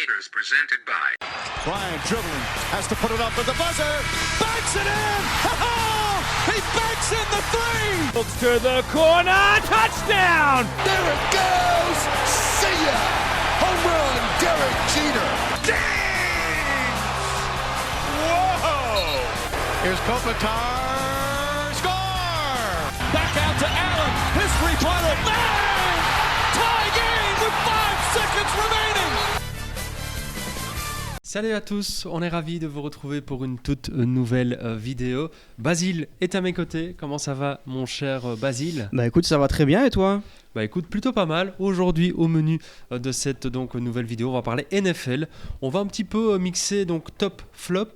Haters presented by Bryant dribbling, has to put it up at the buzzer, banks it in! Oh, he banks in the three! Looks to the corner, touchdown! There it goes! See ya! Home run, Derek Jeter! Dang! Whoa! Here's Kopitar, score! Back out to Allen, his three-pointer, bang! Tie game with 5 seconds remaining! Salut à tous, on est ravis de vous retrouver pour une toute nouvelle vidéo. Basile est à mes côtés, comment ça va mon cher Basile ? Bah écoute, ça va très bien et toi ? Bah écoute, plutôt pas mal. Aujourd'hui, au menu de cette nouvelle vidéo, on va parler NFL. On va un petit peu mixer donc top, flop,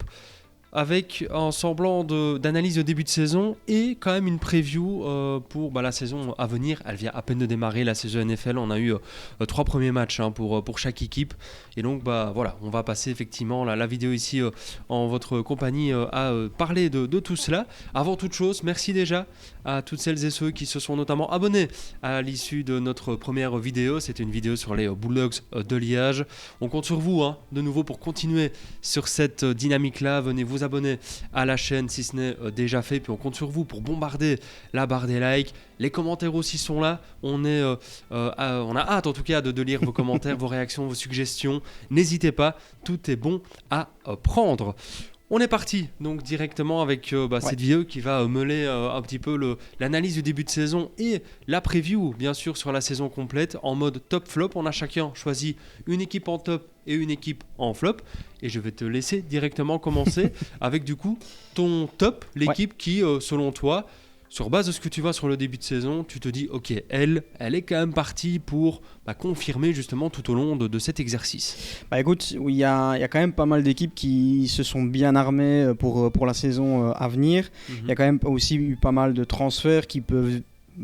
avec un semblant d'analyse de début de saison et quand même une preview pour la saison à venir. Elle vient à peine de démarrer, la saison NFL. On a eu 3 premiers matchs pour chaque équipe. Et donc voilà, on va passer effectivement la vidéo ici en votre compagnie à parler de tout cela. Avant toute chose, merci déjà à toutes celles et ceux qui se sont notamment abonnés à l'issue de notre première vidéo. C'était une vidéo sur les Bulldogs de Liège. On compte sur vous de nouveau pour continuer sur cette dynamique-là. Venez vous abonner à la chaîne si ce n'est déjà fait. Puis on compte sur vous pour bombarder la barre des likes. Les commentaires aussi sont là. On a hâte en tout cas de lire vos commentaires, vos réactions, vos suggestions. N'hésitez pas, tout est bon à prendre. On est parti donc directement avec cette vidéo qui va mêler un petit peu l'analyse du début de saison et la preview bien sûr sur la saison complète en mode top flop. On a chacun choisi une équipe en top et une équipe en flop et je vais te laisser directement commencer avec du coup ton top, l'équipe qui selon toi, sur base de ce que tu vois sur le début de saison, tu te dis ok, elle est quand même partie pour confirmer justement tout au long de cet exercice. Bah écoute, il y a quand même pas mal d'équipes qui se sont bien armées pour la saison à venir. Il y a quand même aussi eu pas mal de transferts qui peuvent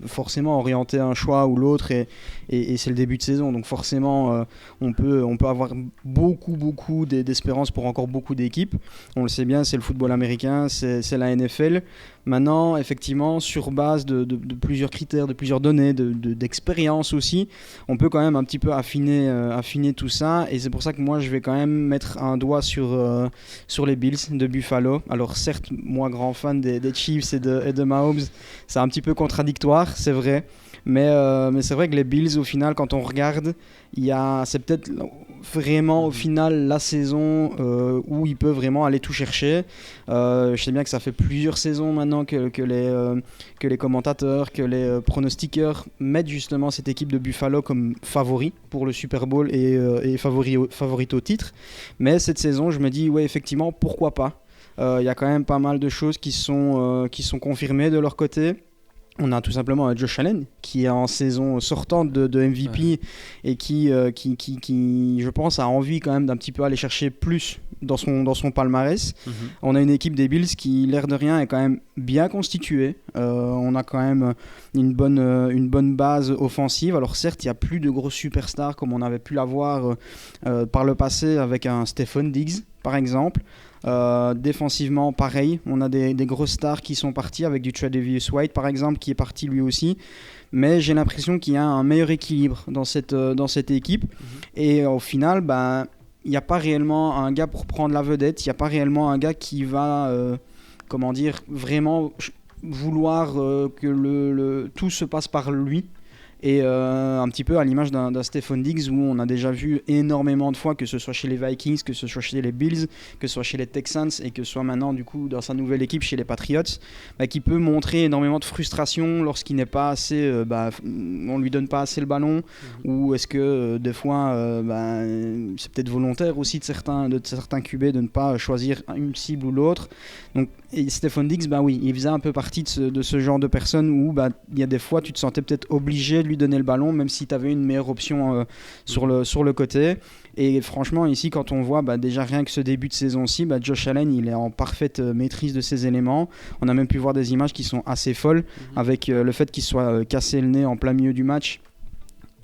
forcément orienter un choix ou l'autre et c'est le début de saison, donc forcément on peut avoir beaucoup d'espérance pour encore beaucoup d'équipes. On le sait bien, c'est le football américain, c'est la NFL. Maintenant, effectivement, sur base de plusieurs critères, de plusieurs données, d'expérience aussi, on peut quand même un petit peu affiner tout ça. Et c'est pour ça que moi, je vais quand même mettre un doigt sur les Bills de Buffalo. Alors certes, moi, grand fan des Chiefs et de Mahomes, c'est un petit peu contradictoire, c'est vrai. Mais c'est vrai que les Bills, au final, quand on regarde, c'est peut-être vraiment au final la saison où ils peuvent vraiment aller tout chercher. Je sais bien que ça fait plusieurs saisons maintenant que les commentateurs, que les pronostiqueurs mettent justement cette équipe de Buffalo comme favori pour le Super Bowl et favorite au titre. Mais cette saison, je me dis, ouais, effectivement, pourquoi pas. Il y a quand même pas mal de choses qui sont confirmées de leur côté. On a tout simplement Josh Allen qui est en saison sortante de MVP et qui, je pense, a envie quand même d'un petit peu aller chercher plus dans son palmarès. On a une équipe des Bills qui, l'air de rien, est quand même bien constituée. On a quand même une bonne base offensive. Alors certes, il n'y a plus de gros superstars comme on avait pu l'avoir par le passé avec un Stephen Diggs, par exemple. Défensivement pareil, on a des grosses stars qui sont parties avec du Tre'Davious White par exemple qui est parti lui aussi, mais j'ai l'impression qu'il y a un meilleur équilibre dans cette équipe et au final il n'y a pas réellement un gars pour prendre la vedette, il n'y a pas réellement un gars qui va vraiment vouloir que tout se passe par lui. Et un petit peu à l'image d'un Stephen Diggs où on a déjà vu énormément de fois, que ce soit chez les Vikings, que ce soit chez les Bills, que ce soit chez les Texans et que ce soit maintenant du coup dans sa nouvelle équipe chez les Patriots, qui peut montrer énormément de frustration lorsqu'il n'est pas assez, on lui donne pas assez le ballon, ou est-ce que des fois c'est peut-être volontaire aussi de certains QB de ne pas choisir une cible ou l'autre. Donc et Stephen Diggs, oui, il faisait un peu partie de ce genre de personne où il y a des fois tu te sentais peut-être obligé de lui donner le ballon même si tu avais une meilleure option sur le côté. Et franchement ici quand on voit déjà rien que ce début de saison-ci, Josh Allen il est en parfaite maîtrise de ses éléments. On a même pu voir des images qui sont assez folles avec le fait qu'il soit cassé le nez en plein milieu du match.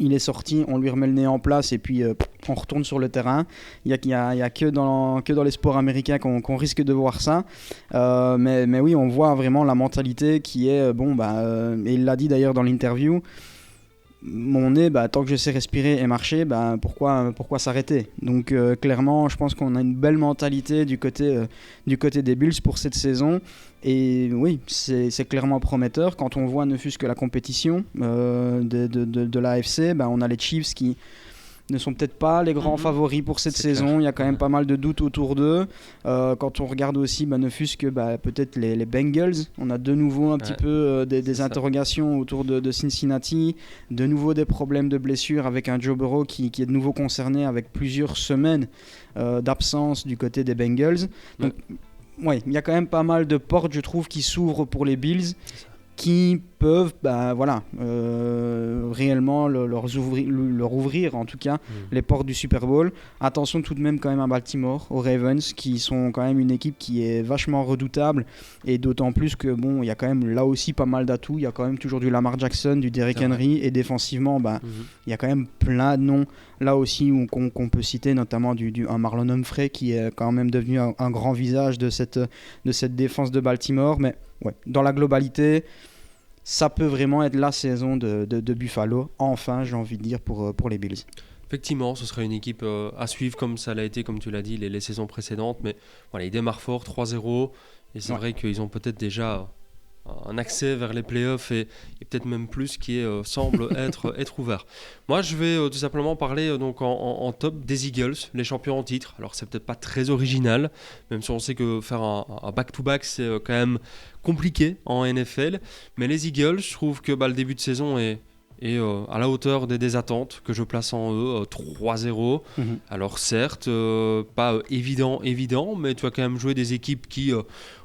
Il est sorti, on lui remet le nez en place et puis on retourne sur le terrain. Il y a que dans les sports américains qu'on risque de voir ça. Mais oui, on voit vraiment la mentalité qui est et il l'a dit d'ailleurs dans l'interview. mon nez, tant que je sais respirer et marcher, pourquoi s'arrêter? Donc clairement, je pense qu'on a une belle mentalité du côté des Bills pour cette saison. Et oui, c'est clairement prometteur. Quand on voit ne fût-ce que la compétition de l'AFC, on a les Chiefs qui ne sont peut-être pas les grands favoris pour cette saison. Clair. Il y a quand même pas mal de doutes autour d'eux. Quand on regarde aussi, ne fût-ce que peut-être les Bengals, on a de nouveau un petit peu des interrogations autour de Cincinnati, de nouveau des problèmes de blessures avec un Joe Burrow qui est de nouveau concerné avec plusieurs semaines d'absence du côté des Bengals. Donc, ouais, il y a quand même pas mal de portes, je trouve, qui s'ouvrent pour les Bills, qui peuvent réellement leur ouvrir en tout cas les portes du Super Bowl. Attention tout de même quand même à Baltimore, aux Ravens, qui sont quand même une équipe qui est vachement redoutable, et d'autant plus que il y a quand même là aussi pas mal d'atouts. Il y a quand même toujours du Lamar Jackson, du Derrick Henry, et défensivement il y a quand même plein de noms là aussi qu'on peut citer, notamment un Marlon Humphrey qui est quand même devenu un grand visage de cette défense de Baltimore. Mais ouais, dans la globalité, ça peut vraiment être la saison de Buffalo, enfin, j'ai envie de dire, pour les Bills. Effectivement, ce serait une équipe à suivre comme ça l'a été, comme tu l'as dit, les saisons précédentes. Mais voilà, ils démarrent fort, 3-0. Et c'est vrai qu'ils ont peut-être déjà un accès vers les playoffs et peut-être même plus qui semble être ouvert. Moi, je vais tout simplement parler donc en top des Eagles, les champions en titre. Alors, c'est peut-être pas très original, même si on sait que faire un back-to-back, c'est quand même compliqué en NFL. Mais les Eagles, je trouve que le début de saison est à la hauteur des attentes que je place en eux, 3-0. Alors certes, pas évident, mais tu as quand même joué des équipes qui,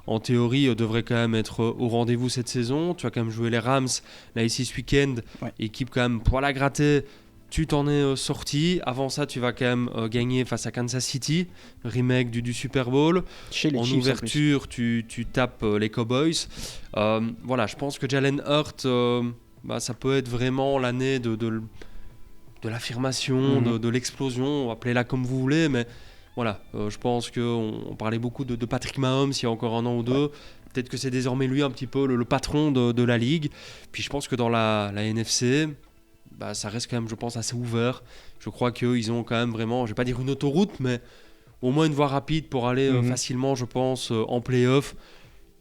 en théorie, devraient quand même être au rendez-vous cette saison. Tu as quand même joué les Rams, là ici ce week-end, équipe quand même poil à gratter. Tu t'en es sorti. Avant ça, tu vas quand même gagner face à Kansas City, remake du Super Bowl. Chez les en Chiefs, ouverture, tu tapes les Cowboys. Voilà, je pense que Jalen Hurts... ça peut être vraiment l'année de l'affirmation, de l'explosion, appelez-la comme vous voulez, mais voilà, je pense qu'on parlait beaucoup de Patrick Mahomes il y a encore un an ou deux. Peut-être que c'est désormais lui un petit peu le patron de la ligue. Puis je pense que dans la NFC, ça reste quand même, je pense, assez ouvert. Je crois qu'ils ont quand même vraiment, je vais pas dire une autoroute, mais au moins une voie rapide pour aller facilement, je pense, en play-off.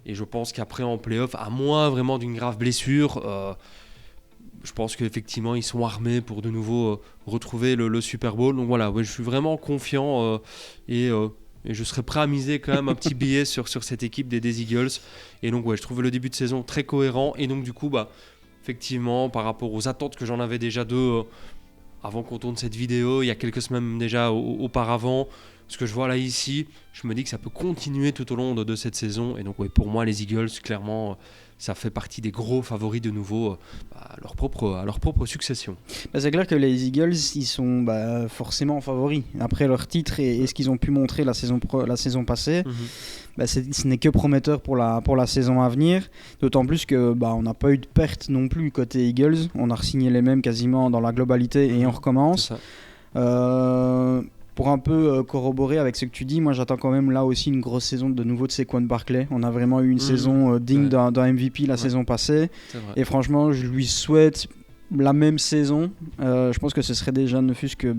Et je pense qu'après en play-off, à moins vraiment d'une grave blessure, je pense qu'effectivement ils sont armés pour de nouveau retrouver le Super Bowl. Donc voilà, je suis vraiment confiant et je serais prêt à miser quand même un petit billet sur cette équipe des Eagles. Et donc je trouve le début de saison très cohérent. Et donc du coup, effectivement, par rapport aux attentes que j'en avais déjà avant qu'on tourne cette vidéo, il y a quelques semaines déjà auparavant, ce que je vois là ici, je me dis que ça peut continuer tout au long de cette saison. Et donc pour moi, les Eagles, clairement... ça fait partie des gros favoris de nouveau à leur propre succession. C'est clair que les Eagles, ils sont forcément favoris. Après leur titre et ce qu'ils ont pu montrer la saison passée, ce n'est que prometteur pour la saison à venir. D'autant plus que on n'a pas eu de perte non plus côté Eagles. On a re-signé les mêmes quasiment dans la globalité et on recommence. Pour un peu corroborer avec ce que tu dis, moi j'attends quand même là aussi une grosse saison de nouveau de Saquon Barkley. On a vraiment eu une saison digne d'un MVP la saison passée. Et franchement, je lui souhaite la même saison. Je pense que ce serait déjà ne fût-ce que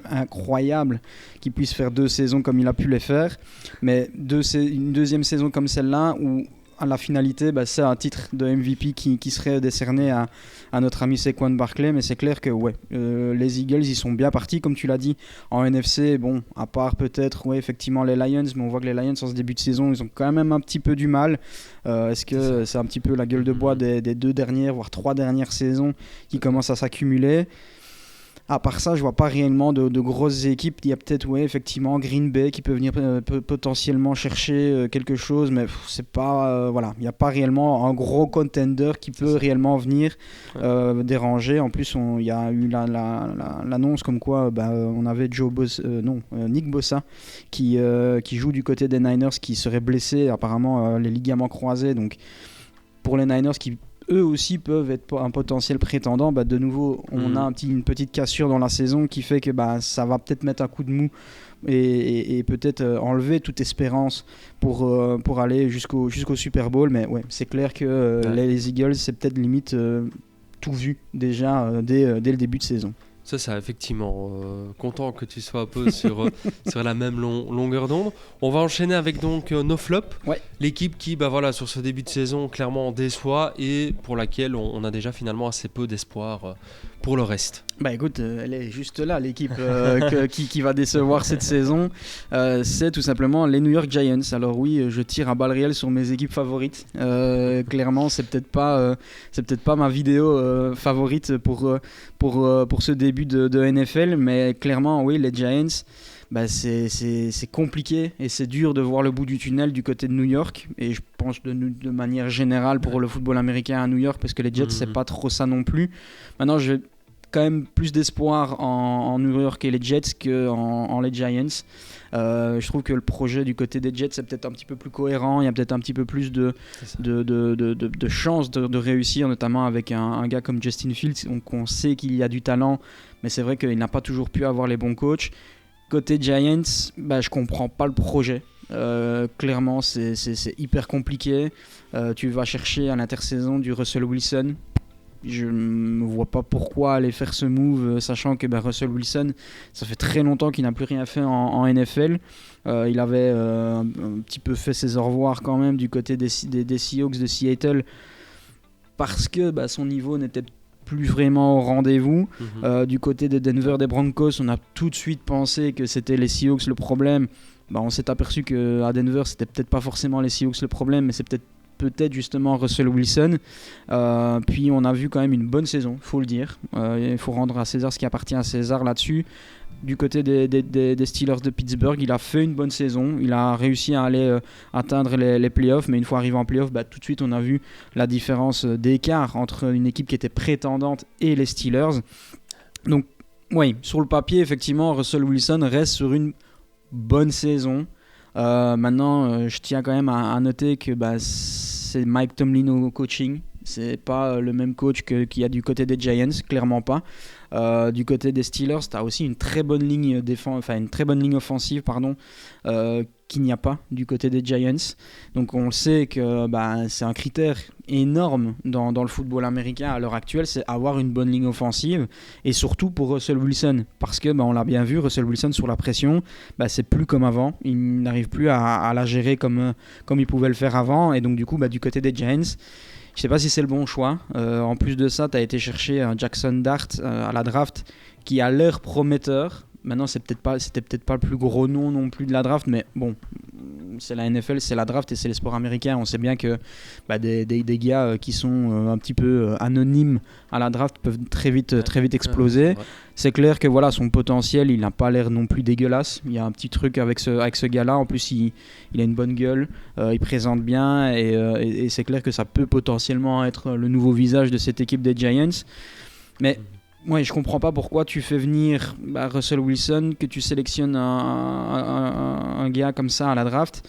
incroyable qu'il puisse faire 2 saisons comme il a pu les faire. Mais une deuxième saison comme celle-là où à la finalité, c'est un titre de MVP qui serait décerné à notre ami Saquon Barkley. Mais c'est clair que les Eagles, ils sont bien partis, comme tu l'as dit, en NFC. Bon, à part peut-être, effectivement, les Lions, mais on voit que les Lions, en ce début de saison, ils ont quand même un petit peu du mal. Est-ce que c'est un petit peu la gueule de bois des 2 dernières, voire 3 dernières saisons qui commencent à s'accumuler? À part ça, je vois pas réellement de grosses équipes. Il y a peut-être, effectivement, Green Bay qui peut venir potentiellement chercher quelque chose, mais c'est pas, il n'y a pas réellement un gros contender qui peut réellement venir déranger. En plus, il y a eu l'annonce comme quoi on avait Nick Bosa qui joue du côté des Niners, qui serait blessé, apparemment les ligaments croisés. Donc pour les Niners qui eux aussi peuvent être un potentiel prétendant, de nouveau on a une petite cassure dans la saison qui fait que ça va peut-être mettre un coup de mou et peut-être enlever toute espérance pour aller jusqu'au Super Bowl. Mais c'est clair que les Eagles, c'est peut-être limite tout vu déjà dès le début de saison. C'est ça, effectivement. Content que tu sois un peu sur la même longueur d'onde. On va enchaîner avec donc nos flops. Ouais. L'équipe qui, sur ce début de saison, clairement déçoit et pour laquelle on a déjà finalement assez peu d'espoir pour le reste. Écoute, elle est juste là, l'équipe qui va décevoir cette saison. C'est tout simplement les New York Giants. Alors oui, je tire à balles réelles sur mes équipes favorites. Clairement, c'est peut-être pas ma vidéo favorite pour ce début de NFL, mais clairement, oui, les Giants, c'est compliqué et c'est dur de voir le bout du tunnel du côté de New York. Et je pense de manière générale pour le football américain à New York, parce que les Jets, c'est pas trop ça non plus. Maintenant, j'ai quand même plus d'espoir en New York et les Jets qu'en les Giants. Je trouve que le projet du côté des Jets c'est peut-être un petit peu plus cohérent, il y a peut-être un petit peu plus de chances de réussir, notamment avec un gars comme Justin Fields. Donc on sait qu'il y a du talent, mais c'est vrai qu'il n'a pas toujours pu avoir les bons coachs. Côté Giants, je comprends pas le projet. Clairement c'est hyper compliqué. Tu vas chercher à l'intersaison du Russell Wilson. Je ne vois pas pourquoi aller faire ce move, sachant que Russell Wilson, ça fait très longtemps qu'il n'a plus rien fait en NFL. Il avait un petit peu fait ses au revoir quand même du côté des Seahawks de Seattle, parce que son niveau n'était plus vraiment au rendez-vous. Du côté de Denver, des Broncos, on a tout de suite pensé que c'était les Seahawks le problème. On s'est aperçu qu'à Denver, c'était peut-être pas forcément les Seahawks le problème, mais c'est peut-être justement Russell Wilson. Puis on a vu quand même une bonne saison, faut le dire. Il faut rendre à César ce qui appartient à César là-dessus. Du côté des Steelers de Pittsburgh, il a fait une bonne saison. Il a réussi à aller atteindre les playoffs, mais une fois arrivé en playoffs, tout de suite on a vu la différence d'écart entre une équipe qui était prétendante et les Steelers. Donc oui, sur le papier, effectivement, Russell Wilson reste sur une bonne saison. Maintenant, je tiens quand même à noter que c'est Mike Tomlin au coaching. C'est pas le même coach qu'il y a du côté des Giants, clairement pas. Du côté des Steelers, tu as aussi une très bonne ligne offensive, qu'il n'y a pas du côté des Giants. Donc on sait que c'est un critère énorme dans le football américain à l'heure actuelle, c'est avoir une bonne ligne offensive, et surtout pour Russell Wilson, parce que on l'a bien vu, Russell Wilson sur la pression, c'est plus comme avant. Il n'arrive plus à la gérer comme il pouvait le faire avant, et donc du coup du côté des Giants, je ne sais pas si c'est le bon choix. En plus de ça, tu as été chercher un Jackson Dart à la draft qui a l'air prometteur. Maintenant, c'était peut-être pas le plus gros nom non plus de la draft, mais bon, c'est la NFL, c'est la draft et c'est les sports américains. On sait bien que des gars qui sont un petit peu anonymes à la draft peuvent très vite exploser. Ouais. C'est clair que son potentiel, il n'a pas l'air non plus dégueulasse. Il y a un petit truc avec ce gars-là. En plus, il a une bonne gueule, il présente bien et c'est clair que ça peut potentiellement être le nouveau visage de cette équipe des Giants. Mais je comprends pas pourquoi tu fais venir Russell Wilson, que tu sélectionnes un gars comme ça à la draft,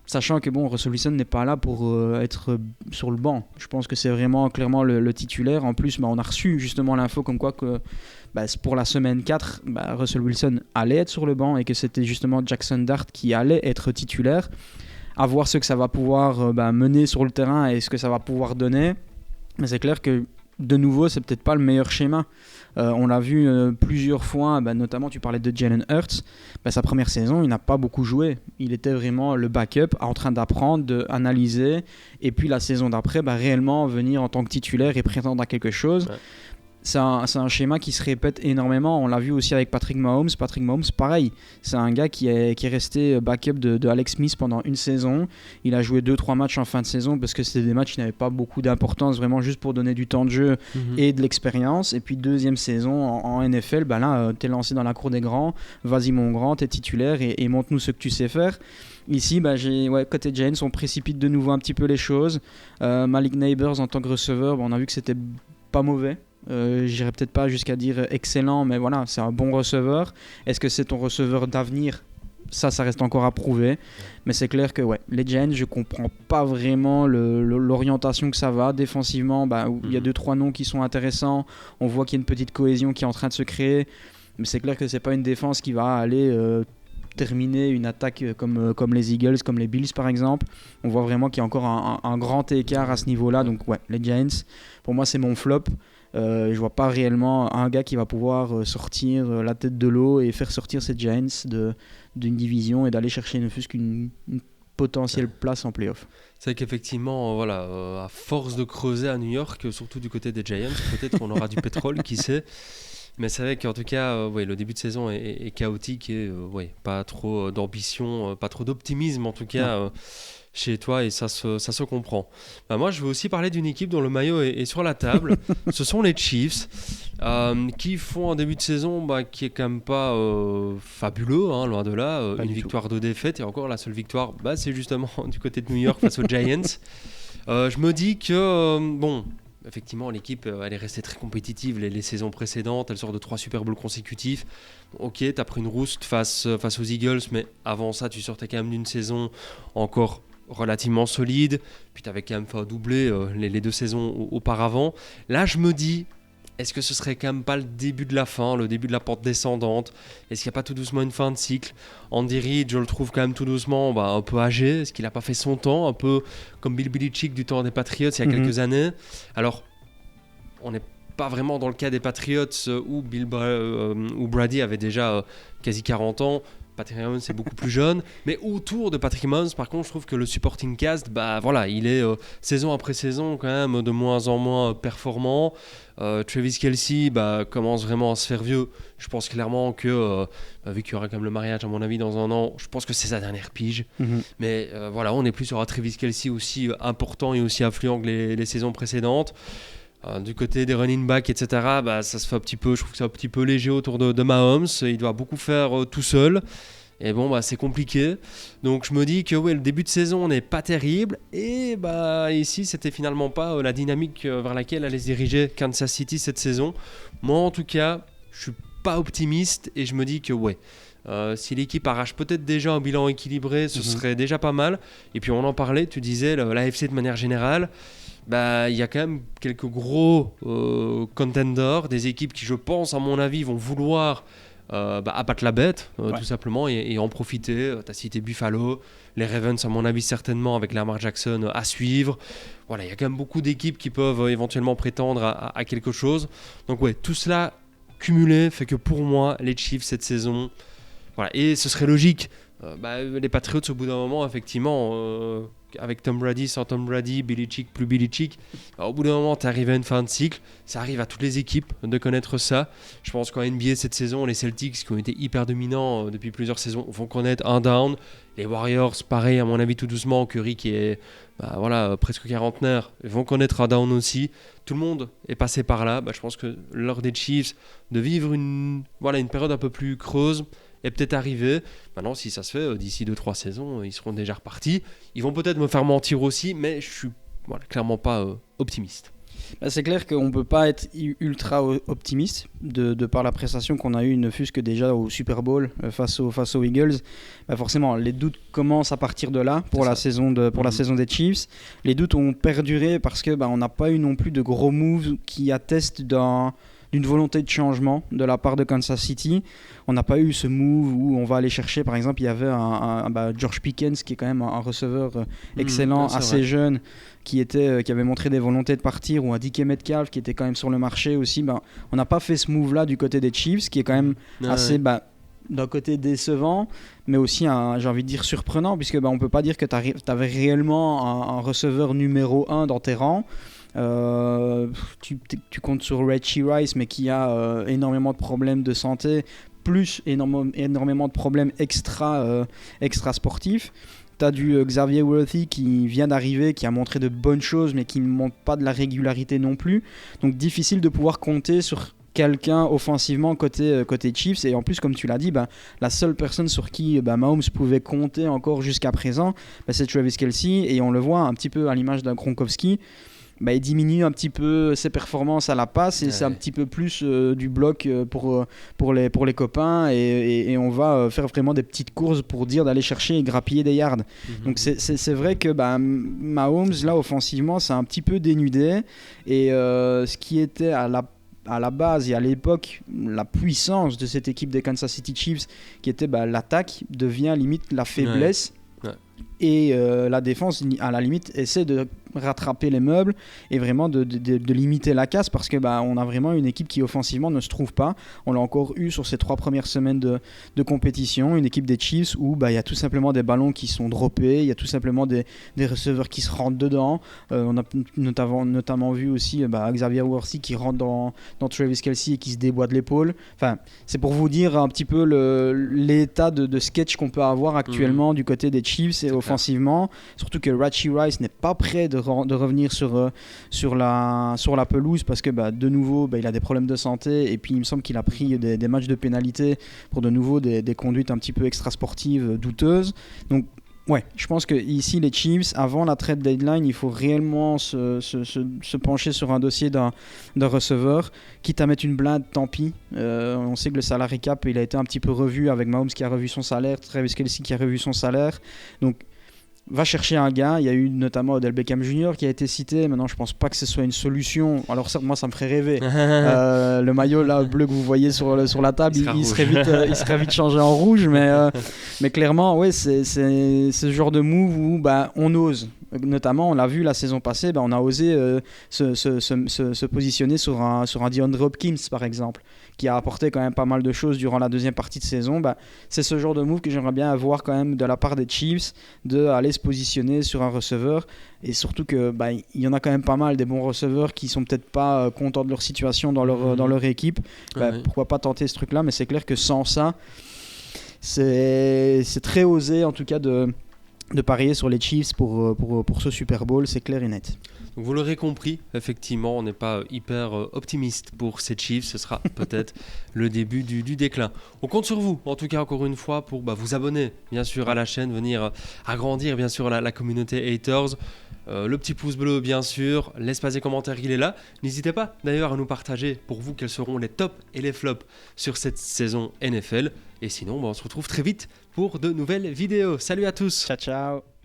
sachant que Russell Wilson n'est pas là pour être sur le banc. Je pense que c'est vraiment clairement le titulaire. En plus, on a reçu justement l'info comme quoi que pour la semaine 4, Russell Wilson allait être sur le banc et que c'était justement Jackson Dart qui allait être titulaire. À voir ce que ça va pouvoir mener sur le terrain et ce que ça va pouvoir donner. Mais c'est clair que de nouveau, c'est peut-être pas le meilleur schéma. On l'a vu plusieurs fois, notamment tu parlais de Jalen Hurts. Sa première saison, il n'a pas beaucoup joué. Il était vraiment le backup, en train d'apprendre, d'analyser. Et puis la saison d'après, réellement venir en tant que titulaire et prétendre à quelque chose. Ouais. C'est un schéma qui se répète énormément. On l'a vu aussi avec Patrick Mahomes. Patrick Mahomes, pareil. C'est un gars qui est resté backup de Alex Smith pendant une saison. Il a joué 2-3 matchs en fin de saison parce que c'était des matchs qui n'avaient pas beaucoup d'importance, vraiment juste pour donner du temps de jeu et de l'expérience. Et puis deuxième saison en NFL, là, t'es lancé dans la cour des grands. Vas-y mon grand, t'es titulaire et montre-nous ce que tu sais faire. Ici, côté Giants, on précipite de nouveau un petit peu les choses. Malik Neighbors en tant que receveur, on a vu que c'était pas mauvais. J'irais peut-être pas jusqu'à dire excellent, mais voilà, c'est un bon receveur. Est-ce que c'est ton receveur d'avenir ? Ça reste encore à prouver. Mais c'est clair que les Giants, je comprends pas vraiment l'orientation que ça va. Défensivement, il y a 2-3 noms qui sont intéressants. On voit qu'il y a une petite cohésion qui est en train de se créer. Mais c'est clair que c'est pas une défense qui va aller terminer une attaque comme les Eagles, comme les Bills par exemple. On voit vraiment qu'il y a encore un grand écart à ce niveau-là. Donc ouais, les Giants, pour moi c'est mon flop. Je vois pas réellement un gars qui va pouvoir sortir la tête de l'eau et faire sortir ces Giants d'une division et d'aller chercher ne fût-ce qu'une potentielle place en playoff. C'est vrai qu'effectivement, voilà, à force de creuser à New York, surtout du côté des Giants, peut-être qu'on aura du pétrole, qui sait. Mais c'est vrai qu'en tout cas, le début de saison est chaotique et pas trop d'ambition, pas trop d'optimisme en tout cas chez toi, et ça se comprend. Moi, je veux aussi parler d'une équipe dont le maillot est sur la table. Ce sont les Chiefs qui font un début de saison qui est quand même pas fabuleux, hein, loin de là. Une victoire, 2 défaites, et encore la seule victoire, c'est justement du côté de New York face aux Giants. Je me dis que effectivement, l'équipe, elle est restée très compétitive les saisons précédentes. Elle sort de 3 Super Bowls consécutifs. Ok, t'as pris une rouste face aux Eagles, mais avant ça, tu sortais quand même d'une saison encore relativement solide. Puis t'avais quand même fait un doublé les 2 saisons auparavant. Là, je me dis, est-ce que ce serait quand même pas le début de la fin, le début de la pente descendante? Est-ce qu'il n'y a pas tout doucement une fin de cycle? Andy Reid, je le trouve quand même tout doucement un peu âgé. Est-ce qu'il n'a pas fait son temps? Un peu comme Bill Belichick du temps des Patriots il y a quelques années. Alors, on n'est pas vraiment dans le cas des Patriots où Brady avait déjà quasi 40 ans. Patrick Mahomes c'est beaucoup plus jeune, mais autour de Patrick Mahomes, par contre, je trouve que le supporting cast, il est saison après saison quand même de moins en moins performant. Travis Kelce commence vraiment à se faire vieux. Je pense clairement que, vu qu'il y aura quand même le mariage à mon avis dans un an, je pense que c'est sa dernière pige. Mais on est plus sur un Travis Kelce aussi important et aussi influent que les saisons précédentes. Du côté des running backs, etc., ça se fait un petit peu, je trouve que c'est un petit peu léger autour de Mahomes. Il doit beaucoup faire tout seul. Et c'est compliqué. Donc je me dis que le début de saison n'est pas terrible. Et ici, c'était finalement pas la dynamique vers laquelle allait se diriger Kansas City cette saison. Moi, en tout cas, je suis pas optimiste. Et je me dis que si l'équipe arrache peut-être déjà un bilan équilibré, ce serait déjà pas mal. Et puis on en parlait, tu disais, l'AFC de manière générale. Il y a quand même quelques gros contenders, des équipes qui, je pense, à mon avis, vont vouloir abattre la bête, tout simplement, et en profiter. Tu as cité Buffalo, les Ravens, à mon avis, certainement, avec Lamar Jackson à suivre. Voilà, il y a quand même beaucoup d'équipes qui peuvent éventuellement prétendre à quelque chose. Donc, tout cela cumulé fait que pour moi, les Chiefs, cette saison, et ce serait logique. Les Patriots, au bout d'un moment, effectivement, avec Tom Brady, sans Tom Brady, Belichick, plus Belichick, au bout d'un moment, tu arrives à une fin de cycle. Ça arrive à toutes les équipes de connaître ça. Je pense qu'en NBA, cette saison, les Celtics, qui ont été hyper dominants depuis plusieurs saisons, vont connaître un down. Les Warriors, pareil, à mon avis, tout doucement. Curry, qui est presque quarantenaire, vont connaître un down aussi. Tout le monde est passé par là. Je pense que lors des Chiefs, de vivre une période un peu plus creuse, est peut-être arrivé. Maintenant, si ça se fait, d'ici 2-3 saisons, ils seront déjà repartis. Ils vont peut-être me faire mentir aussi, mais je suis clairement pas optimiste. C'est clair qu'on ne peut pas être ultra optimiste de par la prestation qu'on a eue, ne fût-ce que déjà au Super Bowl face aux Eagles. Forcément, les doutes commencent à partir de là pour la saison des Chiefs. Les doutes ont perduré parce que on n'a pas eu non plus de gros moves qui attestent d'une volonté de changement de la part de Kansas City. On n'a pas eu ce move où on va aller chercher, par exemple, il y avait George Pickens qui est quand même un receveur excellent, assez jeune, qui avait montré des volontés de partir, ou un DK Metcalf qui était quand même sur le marché aussi. On n'a pas fait ce move-là du côté des Chiefs, qui est quand même assez... d'un côté décevant, mais aussi j'ai envie de dire surprenant, puisque on peut pas dire que tu avais réellement un receveur numéro 1 dans tes rangs. Tu comptes sur Rashee Rice, mais qui a énormément de problèmes de santé, plus énormément de problèmes extra sportifs. Tu as du Xavier Worthy qui vient d'arriver, qui a montré de bonnes choses, mais qui ne montre pas de la régularité non plus. Donc difficile de pouvoir compter sur quelqu'un offensivement côté Chiefs. Et en plus, comme tu l'as dit, la seule personne sur qui Mahomes pouvait compter encore jusqu'à présent, c'est Travis Kelce. Et on le voit un petit peu à l'image d'un Gronkowski. Il diminue un petit peu ses performances à la passe, et c'est un petit peu plus du bloc pour les copains, et on va faire vraiment des petites courses pour dire d'aller chercher et grappiller des yards. Donc c'est vrai que Mahomes, là, offensivement, c'est un petit peu dénudé, et ce qui était à à la base et à l'époque, la puissance de cette équipe des Kansas City Chiefs, qui était l'attaque, devient limite la faiblesse. Ouais. Et la défense, à la limite, essaie de rattraper les meubles et vraiment de limiter la casse, parce que on a vraiment une équipe qui offensivement ne se trouve pas. On l'a encore eu sur ces 3 premières semaines de compétition, une équipe des Chiefs où il y a tout simplement des ballons qui sont droppés, il y a tout simplement des receveurs qui se rentrent dedans. On a notamment vu aussi Xavier Worthy qui rentre dans Travis Kelce et qui se déboîte l'épaule. Enfin, c'est pour vous dire un petit peu l'état de sketch qu'on peut avoir actuellement du côté des Chiefs et offensivement, surtout que Rashee Rice n'est pas prêt de revenir sur la pelouse, parce que de nouveau il a des problèmes de santé, et puis il me semble qu'il a pris des matchs de pénalité pour de nouveau des conduites un petit peu extrasportives douteuses. Donc ouais, je pense que ici les Chiefs, avant la trade deadline, il faut réellement se pencher sur un dossier d'un receveur, quitte à mettre une blinde, tant pis. On sait que le salary cap, il a été un petit peu revu avec Mahomes qui a revu son salaire, Travis Kelce qui a revu son salaire. Donc va chercher un gars. Il y a eu notamment Odell Beckham Jr. qui a été cité. Maintenant, je pense pas que ce soit une solution. Alors certes, moi, ça me ferait rêver. Le maillot là bleu que vous voyez sur la table, il serait vite changé en rouge. Mais clairement, ouais, c'est ce genre de move où on ose. Notamment, on l'a vu la saison passée, on a osé se positionner sur un DeAndre Hopkins, par exemple, qui a apporté quand même pas mal de choses durant la deuxième partie de saison. C'est ce genre de move que j'aimerais bien avoir quand même de la part des Chiefs, d'aller se positionner sur un receveur, et surtout que il y en a quand même pas mal des bons receveurs qui sont peut-être pas contents de leur situation dans leur équipe. Pourquoi pas tenter ce truc-là, mais c'est clair que sans ça, c'est très osé en tout cas de parier sur les Chiefs pour ce Super Bowl, c'est clair et net. Donc vous l'aurez compris, effectivement, on n'est pas hyper optimiste pour ces Chiefs. Ce sera peut-être le début du déclin. On compte sur vous, en tout cas, encore une fois, pour vous abonner, bien sûr, à la chaîne, venir agrandir, bien sûr, la communauté haters. Le petit pouce bleu, bien sûr. L'espace des commentaires, il est là. N'hésitez pas, d'ailleurs, à nous partager, pour vous, quels seront les tops et les flops sur cette saison NFL. Et sinon, on se retrouve très vite pour de nouvelles vidéos. Salut à tous. Ciao, ciao.